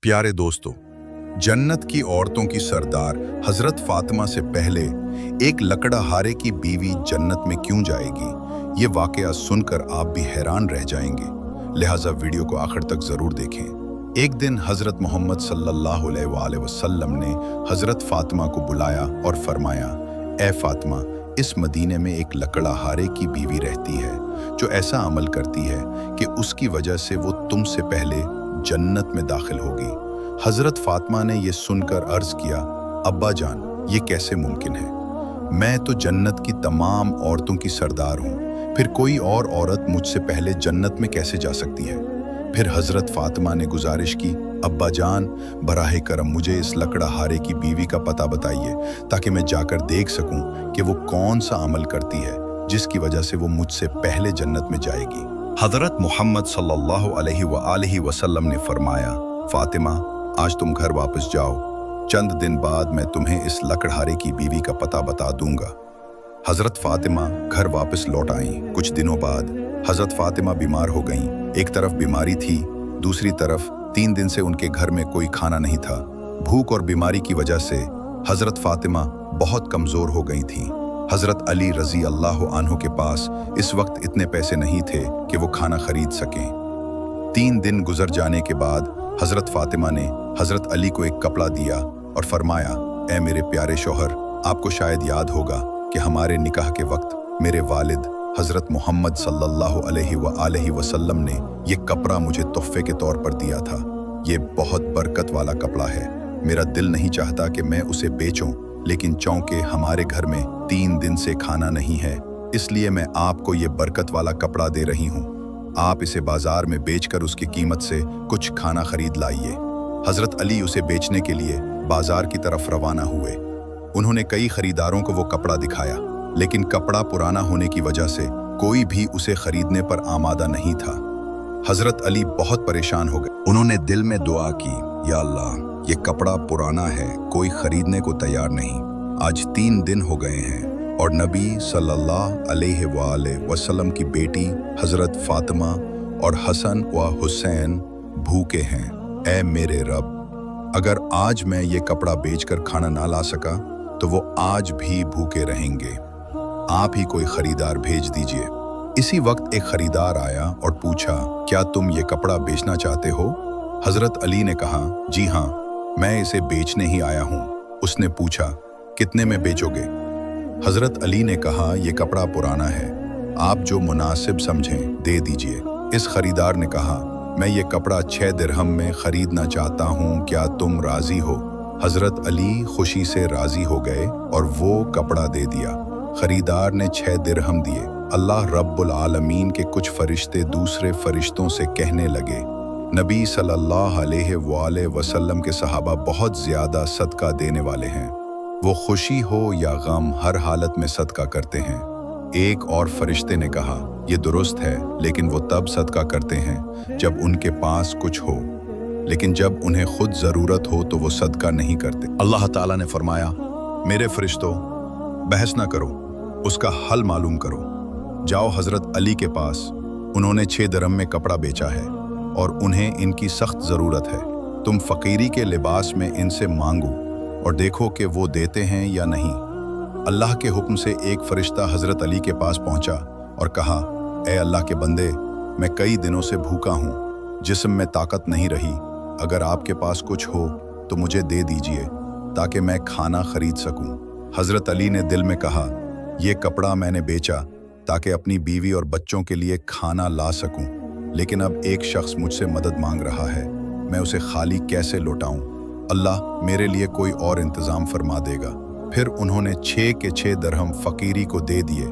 प्यारे दोस्तों, जन्नत की औरतों की सरदार हजरत फातिमा से पहले एक लकड़हारे की बीवी जन्नत में क्यों जाएगी, ये वाकया सुनकर आप भी हैरान रह जाएंगे। लिहाजा वीडियो को आखिर तक जरूर देखें। एक दिन हजरत मोहम्मद सल्लल्लाहु अलैहि वसल्लम ने हजरत फातिमा को बुलाया और फरमाया, ए फातिमा, इस मदीने में एक लकड़हारे की बीवी रहती है जो ऐसा अमल करती है कि उसकी वजह से वो तुमसे पहले जन्नत में दाखिल होगी। हजरत फातिमा ने यह सुनकर अर्ज किया, अब्बा जान, ये कैसे मुमकिन है? मैं तो जन्नत की तमाम औरतों की सरदार हूँ, फिर कोई और औरत मुझसे पहले जन्नत में कैसे जा सकती है? फिर हजरत फातिमा ने गुजारिश की, अब्बा जान, बराहे करम मुझे इस लकड़हारे की बीवी का पता बताइए ताकि मैं जाकर देख सकूं कि वो कौन सा अमल करती है जिसकी वजह से वो मुझसे पहले जन्नत में जाएगी। हजरत मोहम्मद सल्लल्लाहु अलैहि वसल्लम ने फरमाया, फातिमा, आज तुम घर वापस जाओ, चंद दिन बाद मैं तुम्हें इस लकड़हारे की बीवी का पता बता दूंगा। हजरत फातिमा घर वापस लौट आईं। कुछ दिनों बाद हजरत फातिमा बीमार हो गईं। एक तरफ बीमारी थी, दूसरी तरफ 3 दिन से उनके घर में कोई खाना नहीं था। भूख और बीमारी की वजह से हजरत फातिमा बहुत कमजोर हो गई थीं। हजरत अली रजी अल्लाह अन्हु के पास इस वक्त इतने पैसे नहीं थे कि वो खाना खरीद सकें। 3 दिन गुजर जाने के बाद हजरत फातिमा ने हजरत अली को एक कपड़ा दिया और फरमाया, ए मेरे प्यारे शौहर, आपको शायद याद होगा कि हमारे निकाह के वक्त मेरे वालिद हजरत मोहम्मद सल्लल्लाहु अलैहि वसल्लम ने ये कपड़ा मुझे तोहफे के तौर पर दिया था। ये बहुत बरकत वाला कपड़ा है। मेरा दिल नहीं चाहता कि मैं उसे बेचूं, लेकिन चूंकि हमारे घर में 3 दिन से खाना नहीं है, इसलिए मैं आपको ये बरकत वाला कपड़ा दे रही हूँ। आप इसे बाजार में बेचकर उसकी कीमत से कुछ खाना खरीद लाइए। हजरत अली उसे बेचने के लिए बाजार की तरफ रवाना हुए। उन्होंने कई खरीदारों को वो कपड़ा दिखाया, लेकिन कपड़ा पुराना होने की वजह से कोई भी उसे खरीदने पर आमादा नहीं था। हजरत अली बहुत परेशान हो गए। उन्होंने दिल में दुआ की, या अल्लाह, ये कपड़ा पुराना है, कोई खरीदने को तैयार नहीं। आज 3 दिन हो गए हैं और नबी सल्लल्लाहु अलैहि वसल्लम की बेटी हजरत फातिमा और हसन व हुसैन भूखे हैं। ऐ मेरे रब, अगर आज मैं ये कपड़ा बेचकर खाना ना ला सका तो वो आज भी भूखे रहेंगे। आप ही कोई खरीदार भेज दीजिए। इसी वक्त एक खरीदार आया और पूछा, क्या तुम ये कपड़ा बेचना चाहते हो? हजरत अली ने कहा, जी हाँ, मैं इसे बेचने ही आया हूँ। उसने पूछा, कितने में बेचोगे? हजरत अली ने कहा, ये कपड़ा पुराना है, आप जो मुनासिब समझें दे दीजिए। इस खरीदार ने कहा, मैं ये कपड़ा 6 दिरहम में खरीदना चाहता हूँ, क्या तुम राजी हो? हजरत अली खुशी से राजी हो गए और वो कपड़ा दे दिया। खरीदार ने 6 दिरहम दिए। अल्लाह रब्बुल आलमीन के कुछ फरिश्ते दूसरे फरिश्तों से कहने लगे, नबी सल्लल्लाहु अलैहि वसल्लम के सहाबा बहुत ज्यादा सदका देने वाले हैं। वो खुशी हो या गम हर हालत में सदका करते हैं। एक और फरिश्ते ने कहा, ये दुरुस्त है, लेकिन वो तब सदका करते हैं जब उनके पास कुछ हो, लेकिन जब उन्हें खुद जरूरत हो तो वो सदका नहीं करते। अल्लाह ताला ने फरमाया, मेरे फरिश्तों, बहस ना करो, उसका हल मालूम करो। जाओ हजरत अली के पास, उन्होंने 6 दिरहम में कपड़ा बेचा है और उन्हें इनकी सख्त ज़रूरत है। तुम फ़कीरी के लिबास में इनसे मांगो और देखो कि वो देते हैं या नहीं। अल्लाह के हुक्म से एक फरिश्ता हजरत अली के पास पहुंचा और कहा, ए अल्लाह के बंदे, मैं कई दिनों से भूखा हूँ, जिस्म में ताकत नहीं रही। अगर आपके पास कुछ हो तो मुझे दे दीजिए ताकि मैं खाना खरीद सकूं। हजरत अली ने दिल में कहा, यह कपड़ा मैंने बेचा ताकि अपनी बीवी और बच्चों के लिए खाना ला सकूं, लेकिन अब एक शख्स मुझसे मदद मांग रहा है, मैं उसे खाली कैसे लौटाऊं? अल्लाह मेरे लिए कोई और इंतजाम फरमा देगा। फिर उन्होंने 6 के 6 दिरहम फकीरी को दे दिए।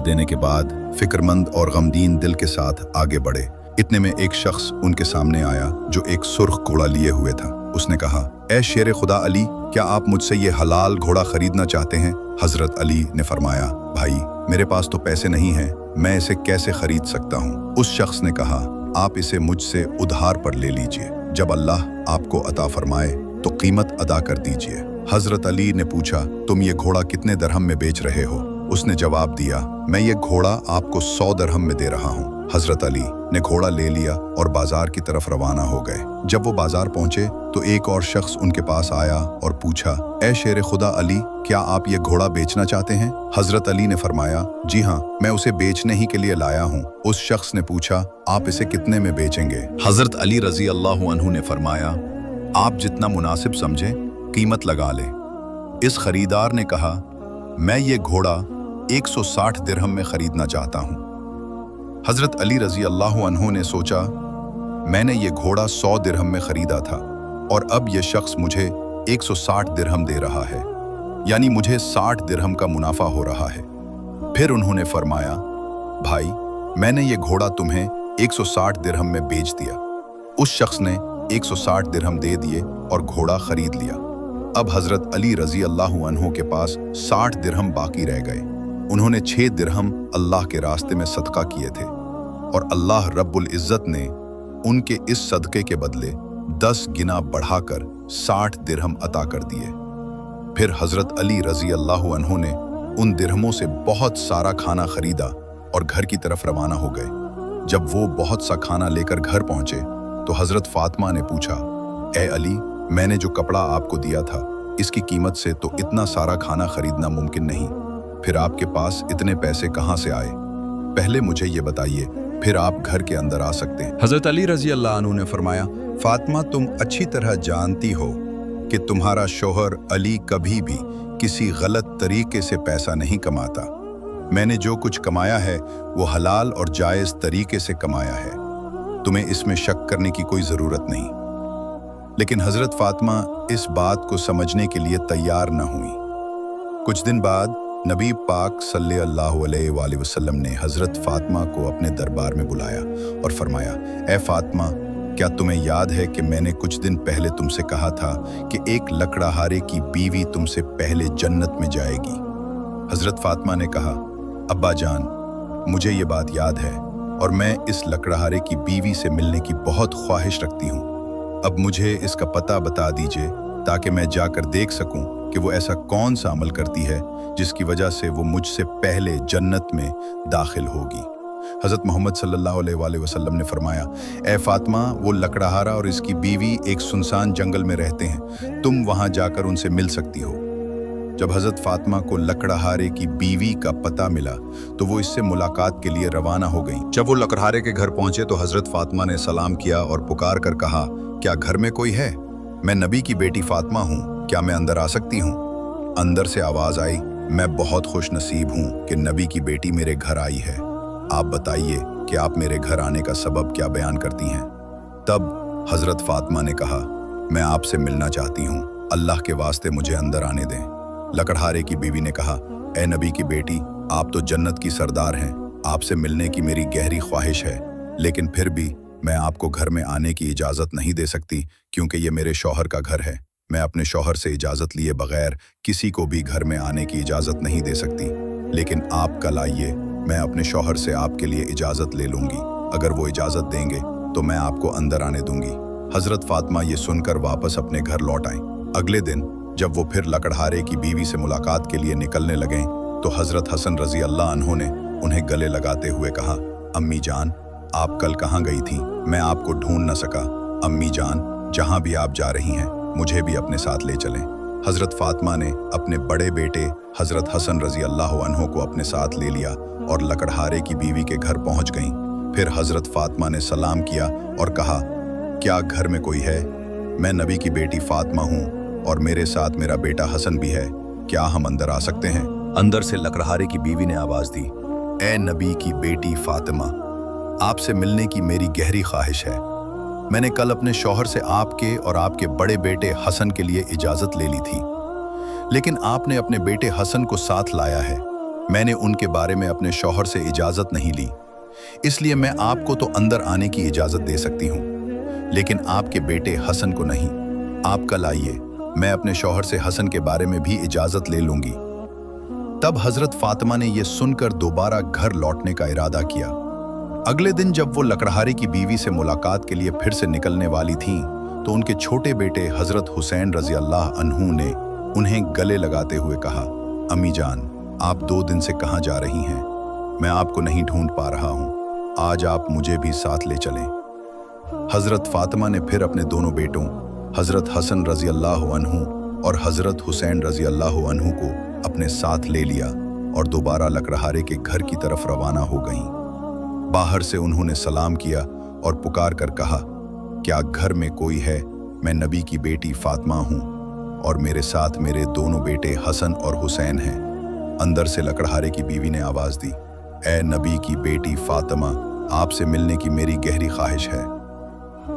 देने के बाद फिक्रमंद और गमगीन दिल के साथ आगे बढ़े। इतने में एक शख्स उनके सामने आया जो एक सुर्ख घोड़ा लिए हुए था। उसने कहा, ए शेर खुदा अली, क्या आप मुझसे ये हलाल घोड़ा खरीदना चाहते हैं? हजरत अली ने फरमाया, भाई, मेरे पास तो पैसे नहीं हैं, मैं इसे कैसे खरीद सकता हूँ? उस शख्स ने कहा, आप इसे मुझसे उधार पर ले लीजिए, जब अल्लाह आपको अता फरमाए तो कीमत अदा कर दीजिए। हजरत अली ने पूछा, तुम ये घोड़ा कितने दिरहम में बेच रहे हो? उसने जवाब दिया, मैं ये घोड़ा आपको 100 दिरहम में दे रहा हूँ। हजरत अली ने घोड़ा ले लिया और बाजार की तरफ रवाना हो गए। जब वो बाजार पहुंचे तो एक और शख्स उनके पास आया और पूछा, ए शेर खुदा अली, क्या आप ये घोड़ा बेचना चाहते हैं? हजरत अली ने फरमाया, जी हाँ, मैं उसे बेचने ही के लिए लाया हूँ। उस शख्स ने पूछा, आप इसे कितने में बेचेंगे? हजरत अली रजी अल्लाह अन्हु ने फरमाया, आप जितना मुनासिब समझे कीमत लगा ले। इस खरीदार ने कहा, मैं ये घोड़ा 160 दिरहम में खरीदना चाहता हूँ। हजरत अली रजी अल्लाह अन्हु ने सोचा, मैंने ये घोड़ा 100 दिरहम में खरीदा था और अब ये शख्स मुझे 160 दिरहम दे रहा है, यानी मुझे 60 दिरहम का मुनाफा हो रहा है। फिर उन्होंने फरमाया, भाई, मैंने ये घोड़ा तुम्हें 160 दिरहम में बेच दिया। उस शख्स ने 160 दिरहम दे दिए और घोड़ा खरीद लिया। अब हजरत अली रजी अल्लाह अन्हु के पास 60 दिरहम बाकी रह गए। उन्होंने 6 दिरहम अल्लाह के रास्ते में सदका किए थे और अल्लाह रब्बुल इज़्ज़त ने उनके इस सदके के बदले 10 गिना बढ़ाकर 60 दिरहम अता कर दिए। फिर हजरत अली रजी अल्लाह अन्हु ने उन दिरहमों से बहुत सारा खाना खरीदा और घर की तरफ रवाना हो गए। जब वो बहुत सा खाना लेकर घर पहुंचे तो हजरत फातिमा ने पूछा, ए अली, मैंने जो कपड़ा आपको दिया था, इसकी कीमत से तो इतना सारा खाना खरीदना मुमकिन नहीं। फिर आपके पास इतने पैसे कहाँ से आए? पहले मुझे ये बताइए, फिर आप घर के अंदर आ सकते हैं। हजरत अली रजी अल्लाह अन्हु ने फरमाया, फातिमा, तुम अच्छी तरह जानती हो कि तुम्हारा शौहर अली कभी भी किसी गलत तरीके से पैसा नहीं कमाता। मैंने जो कुछ कमाया है वो हलाल और जायज़ तरीके से कमाया है। तुम्हें इसमें शक करने की कोई ज़रूरत नहीं। लेकिन हजरत फातिमा इस बात को समझने के लिए तैयार न हुई। कुछ दिन बाद नबी पाक सल्लल्लाहु अलैहि वसल्लम ने हजरत फातिमा को अपने दरबार में बुलाया और फरमाया, ए फातिमा, क्या तुम्हें याद है कि मैंने कुछ दिन पहले तुमसे कहा था कि एक लकड़हारे की बीवी तुमसे पहले जन्नत में जाएगी? हजरत फातिमा ने कहा, अब्बा जान, मुझे ये बात याद है और मैं इस लकड़हारे की बीवी से मिलने की बहुत ख्वाहिश रखती हूँ। अब मुझे इसका पता बता दीजिए ताकि मैं जाकर देख सकूं कि वो ऐसा कौन सा अमल करती है जिसकी वजह से वो मुझसे पहले जन्नत में दाखिल होगी। हज़रत मोहम्मद सल्लल्लाहु अलैहि वसल्लम ने फरमाया, ए फातिमा, वो लकड़हारा और इसकी बीवी एक सुनसान जंगल में रहते हैं, तुम वहां जाकर उनसे मिल सकती हो। जब हज़रत फातिमा को लकड़हारे की बीवी का पता मिला तो वो इससे मुलाकात के लिए रवाना हो गई। जब वो लकड़हारे के घर पहुंचे तो हज़रत फातिमा ने सलाम किया और पुकार कर कहा, क्या घर में कोई है? मैं नबी की बेटी फातिमा हूँ, क्या मैं अंदर आ सकती हूँ? अंदर से आवाज़ आई, मैं बहुत खुश नसीब हूँ कि नबी की बेटी मेरे घर आई है। आप बताइए कि आप मेरे घर आने का सबब क्या बयान करती हैं? तब हज़रत फातिमा ने कहा, मैं आपसे मिलना चाहती हूँ, अल्लाह के वास्ते मुझे अंदर आने दें। लकड़हारे की बीवी ने कहा, ए नबी की बेटी, आप तो जन्नत की सरदार हैं, आपसे मिलने की मेरी गहरी ख्वाहिश है, लेकिन फिर भी मैं आपको घर में आने की इजाज़त नहीं दे सकती क्योंकि ये मेरे शौहर का घर है। मैं अपने शौहर से इजाज़त लिए बगैर किसी को भी घर में आने की इजाज़त नहीं दे सकती, लेकिन आप कल आइए, मैं अपने शौहर से आपके लिए इजाज़त ले लूँगी। अगर वो इजाज़त देंगे तो मैं आपको अंदर आने दूँगी। हज़रत फातिमा ये सुनकर वापस अपने घर लौट आईं। अगले दिन जब वो फिर लकड़हारे की बीवी से मुलाकात के लिए निकलने लगे तो हज़रत हसन रज़ी अल्लाह अन्हु ने उन्हें गले लगाते हुए कहा, अम्मी जान, आप कल कहाँ गई थीं? मैं आपको ढूंढ न सका। अम्मी जान, जहाँ भी आप जा रही हैं मुझे भी अपने साथ ले चलें। हज़रत फातिमा ने अपने बड़े बेटे हज़रत हसन रज़ी अल्लाह अन्हु को अपने साथ ले लिया और लकड़हारे की बीवी के घर पहुँच गईं। फिर हज़रत फातिमा ने सलाम किया और कहा, क्या घर में कोई है? मैं नबी की बेटी फातिमा हूँ और मेरे साथ मेरा बेटा हसन भी है, क्या हम अंदर आ सकते हैं? अंदर से लकड़हारे की बीवी ने आवाज़ दी, ए नबी की बेटी फातिमा, आपसे मिलने की मेरी गहरी ख्वाहिश है। मैंने कल अपने शौहर से आपके और आपके बड़े बेटे हसन के लिए इजाज़त ले ली थी, लेकिन आपने अपने बेटे हसन को साथ लाया है। मैंने उनके बारे में अपने शौहर से इजाज़त नहीं ली, इसलिए मैं आपको तो अंदर आने की इजाज़त दे सकती हूँ, लेकिन आपके बेटे हसन को नहीं। आप कल आइए, मैं अपने शौहर से हसन के बारे में भी इजाज़त ले लूँगी। तब हज़रत फातिमा ने यह सुनकर दोबारा घर लौटने का इरादा किया। अगले दिन जब वो लकड़हारे की बीवी से मुलाकात के लिए फिर से निकलने वाली थीं, तो उनके छोटे बेटे हज़रत हुसैन रज़ी अल्लाह अन्हु ने उन्हें गले लगाते हुए कहा, अम्मी जान, आप 2 दिन से कहाँ जा रही हैं? मैं आपको नहीं ढूंढ पा रहा हूँ। आज आप मुझे भी साथ ले चलें। हज़रत फ़ातिमा ने फिर अपने दोनों बेटों हज़रत हसन रज़ी अल्लाह अन्हु और हज़रत हुसैन रज़ी अल्लाह अन्हु को अपने साथ ले लिया और दोबारा लकड़हारे के घर की तरफ रवाना हो गईं। बाहर से उन्होंने सलाम किया और पुकार कर कहा, क्या घर में कोई है? मैं नबी की बेटी फ़ातिमा हूँ और मेरे साथ मेरे दोनों बेटे हसन और हुसैन हैं। अंदर से लकड़हारे की बीवी ने आवाज़ दी, ए नबी की बेटी फ़ातिमा, आपसे मिलने की मेरी गहरी ख्वाहिश है।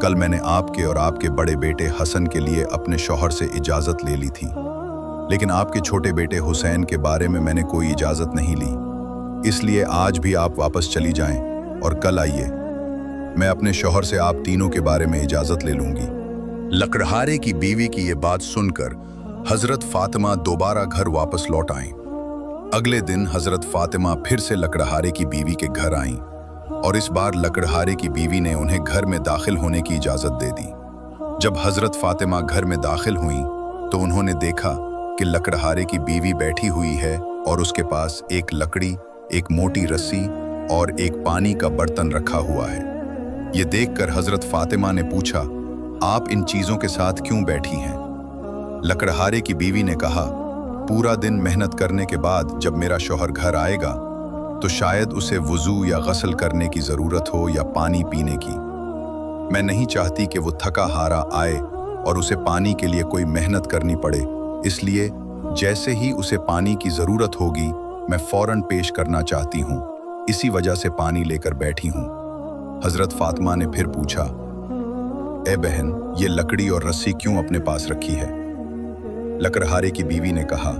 कल मैंने आपके और आपके बड़े बेटे हसन के लिए अपने शौहर से इजाज़त ले ली थी, लेकिन आपके छोटे बेटे हुसैन के बारे में मैंने कोई इजाज़त नहीं ली। इसलिए आज भी आप वापस चली जाएं और कल आइए। मैं अपने शौहर से आप तीनों के बारे में इजाज़त ले लूँगी। लकड़हारे की बीवी की ये बात सुनकर हज़रत फ़ातिमा दोबारा घर वापस लौट आईं। अगले दिन हज़रत फ़ातिमा फिर से लकड़हारे की बीवी के घर आईं और इस बार लकड़हारे की बीवी ने उन्हें घर में दाखिल होने की इजाज़त दे दी। जब हज़रत फ़ातिमा घर में दाखिल हुईं तो उन्होंने देखा कि लकड़हारे की बीवी बैठी हुई है और उसके पास एक लकड़ी, एक मोटी रस्सी और एक पानी का बर्तन रखा हुआ है। ये देखकर हज़रत फ़ातिमा ने पूछा, आप इन चीज़ों के साथ क्यों बैठी हैं? लकड़हारे की बीवी ने कहा, पूरा दिन मेहनत करने के बाद जब मेरा शौहर घर आएगा तो शायद उसे वुज़ू या गस्ल करने की ज़रूरत हो या पानी पीने की। मैं नहीं चाहती कि वो थका हारा आए और उसे पानी के लिए कोई मेहनत करनी पड़े, इसलिए जैसे ही उसे पानी की ज़रूरत होगी मैं फ़ौरन पेश करना चाहती हूँ। इसी वजह से पानी लेकर बैठी हूँ। हज़रत फ़ातिमा ने फिर पूछा, ए बहन, ये लकड़ी और रस्सी क्यों अपने पास रखी है? लकड़हारे की बीवी ने कहा,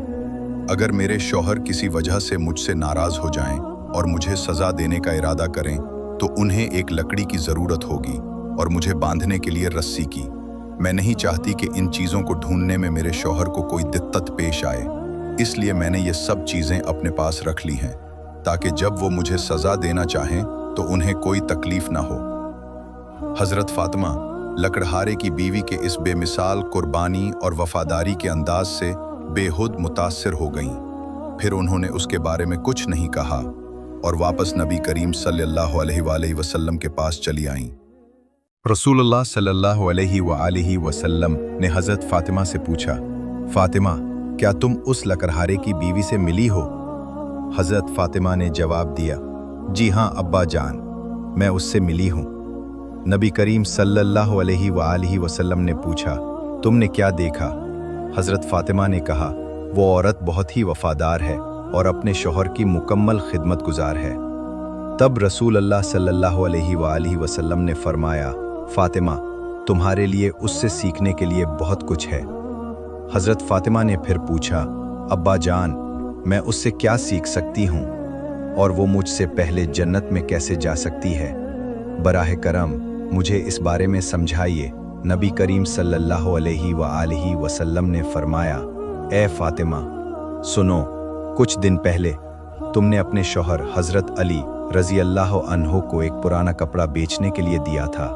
अगर मेरे शौहर किसी वजह से मुझसे नाराज़ हो जाएं और मुझे सज़ा देने का इरादा करें तो उन्हें एक लकड़ी की ज़रूरत होगी और मुझे बांधने के लिए रस्सी की। मैं नहीं चाहती कि इन चीज़ों को ढूंढने में मेरे शौहर को कोई दिक्कत पेश आए, इसलिए मैंने ये सब चीज़ें अपने पास रख ली हैं ताकि जब वो मुझे सज़ा देना चाहें तो उन्हें कोई तकलीफ़ ना हो। हज़रत फ़ातिमा लकड़हारे की बीवी के इस बेमिसाल कुर्बानी और वफ़ादारी के अंदाज से बेहुद मुतासिर हो गईं। फिर उन्होंने उसके बारे में कुछ नहीं कहा और वापस नबी करीम सल्लल्लाहु अलैहि वसल्लम के पास चली आईं। रसूलुल्लाह सल्लल्लाहु अलैहि वसल्लम ने हज़रत फ़ातिमा से पूछा, फ़ातिमा, क्या तुम उस लकड़हारे की बीवी से मिली हो? हज़रत फ़ातिमा ने जवाब दिया, जी हाँ अब्बा जान, मैं उससे मिली हूँ। नबी करीम सल्लल्लाहु अलैहि वसल्लम ने पूछा, तुमने क्या देखा? हज़रत फ़ातिमा ने कहा, वो औरत बहुत ही वफ़ादार है और अपने शौहर की मुकम्मल खिदमत गुजार है। तब रसूल अल्लाह सल्लल्लाहु अलैहि वसल्लम ने फरमाया, फ़ातिमा, तुम्हारे लिए उससे सीखने के लिए बहुत कुछ है। हज़रत फ़ातिमा ने फिर पूछा, अब्बा जान, मैं उससे क्या सीख सकती हूँ और वो मुझसे पहले जन्नत में कैसे जा सकती है? बराह करम मुझे इस बारे में समझाइए। नबी करीम सल्लल्लाहु अलैहि वसल्लम ने फरमाया, ए फ़ातिमा, सुनो, कुछ दिन पहले तुमने अपने शौहर हज़रत अली रज़ी अल्लाह अन्हो को एक पुराना कपड़ा बेचने के लिए दिया था।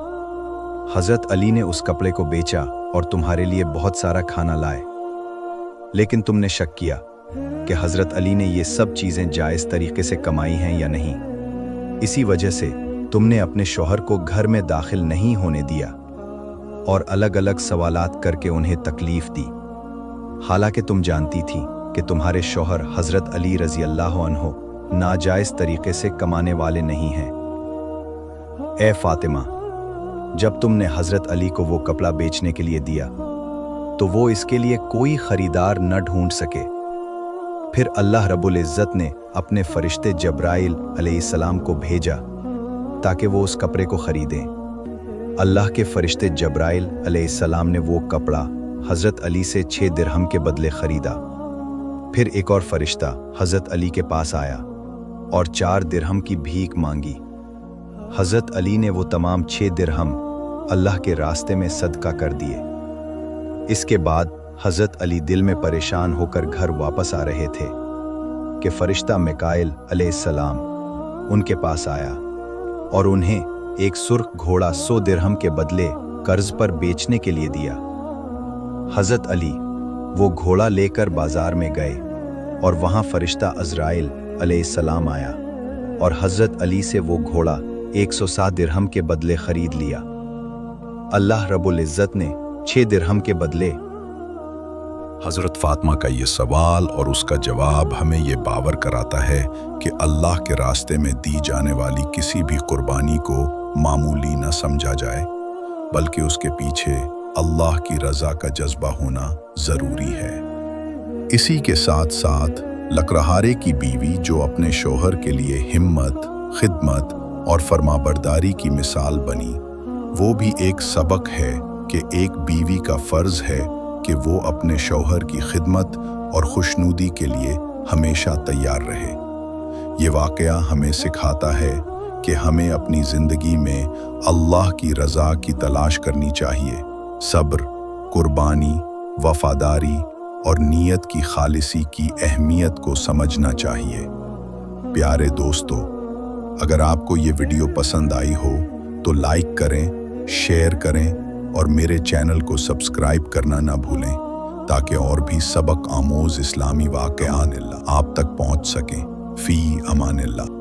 हज़रत अली ने उस कपड़े को बेचा और तुम्हारे लिए बहुत सारा खाना लाए, लेकिन तुमने शक किया कि हज़रत अली ने ये सब चीज़ें जायज़ तरीके से कमाई हैं या नहीं। इसी वजह से तुमने अपने शौहर को घर में दाखिल नहीं होने दिया और अलग अलग सवालात करके उन्हें तकलीफ़ दी, हालांकि तुम जानती थी कि तुम्हारे शौहर हज़रत अली रज़ी अल्लाह अन्हो नाजायज़ तरीके से कमाने वाले नहीं हैं। ए फ़ातिमा, जब तुमने हज़रत अली को वो कपड़ा बेचने के लिए दिया तो वो इसके लिए कोई ख़रीदार न ढूंढ सके। फिर अल्लाह रब्बुल इज़्ज़त ने अपने फ़रिश्ते जब्राइल अलैहिस्सलाम को भेजा ताकि वो उस कपड़े को ख़रीदें। अल्लाह के फ़रिश्ते जब्राइल अलैहिस्सलाम ने वो कपड़ा हज़रत अली से 6 दिरहम के बदले ख़रीदा। फिर एक और फ़रिश्ता हज़रत अली के पास आया और 4 दिरहम की भीख मांगी। हज़रत अली ने वो तमाम 6 दिरहम अल्लाह के रास्ते में सदका कर दिए। इसके बाद हज़रत अली दिल में परेशान होकर घर वापस आ रहे थे कि फ़रिश्ता मिकाइल अलैहिस्सलाम उनके पास आया और उन्हें एक सुर्ख घोड़ा 100 दिरहम के बदले कर्ज पर बेचने के लिए दिया। हज़रत अली वो घोड़ा लेकर बाजार में गए اور وہاں فرشتہ عزرائیل علیہ السلام آیا اور حضرت علی سے وہ گھوڑا 107 درہم کے بدلے خرید لیا۔ اللہ رب العزت نے 6 درہم کے بدلے حضرت فاطمہ کا یہ سوال اور اس کا جواب ہمیں یہ باور کراتا ہے کہ اللہ کے راستے میں دی جانے والی کسی بھی قربانی کو معمولی نہ سمجھا جائے، بلکہ اس کے پیچھے اللہ کی رضا کا جذبہ ہونا ضروری ہے۔ اسی کے ساتھ ساتھ لکڑہارے کی بیوی جو اپنے شوہر کے لیے ہمت، خدمت اور فرمانبرداری کی مثال بنی، وہ بھی ایک سبق ہے کہ ایک بیوی کا فرض ہے کہ وہ اپنے شوہر کی خدمت اور خوشنودی کے لیے ہمیشہ تیار رہے۔ یہ واقعہ ہمیں سکھاتا ہے کہ ہمیں اپنی زندگی میں اللہ کی رضا کی تلاش کرنی چاہیے، صبر، قربانی، وفاداری اور نیت کی خالصی کی اہمیت کو سمجھنا چاہیے۔ پیارے دوستو، اگر آپ کو یہ ویڈیو پسند آئی ہو تو لائک کریں، شیئر کریں اور میرے چینل کو سبسکرائب کرنا نہ بھولیں تاکہ اور بھی سبق آموز اسلامی واقعات آپ تک پہنچ سکیں۔ فی امان اللہ۔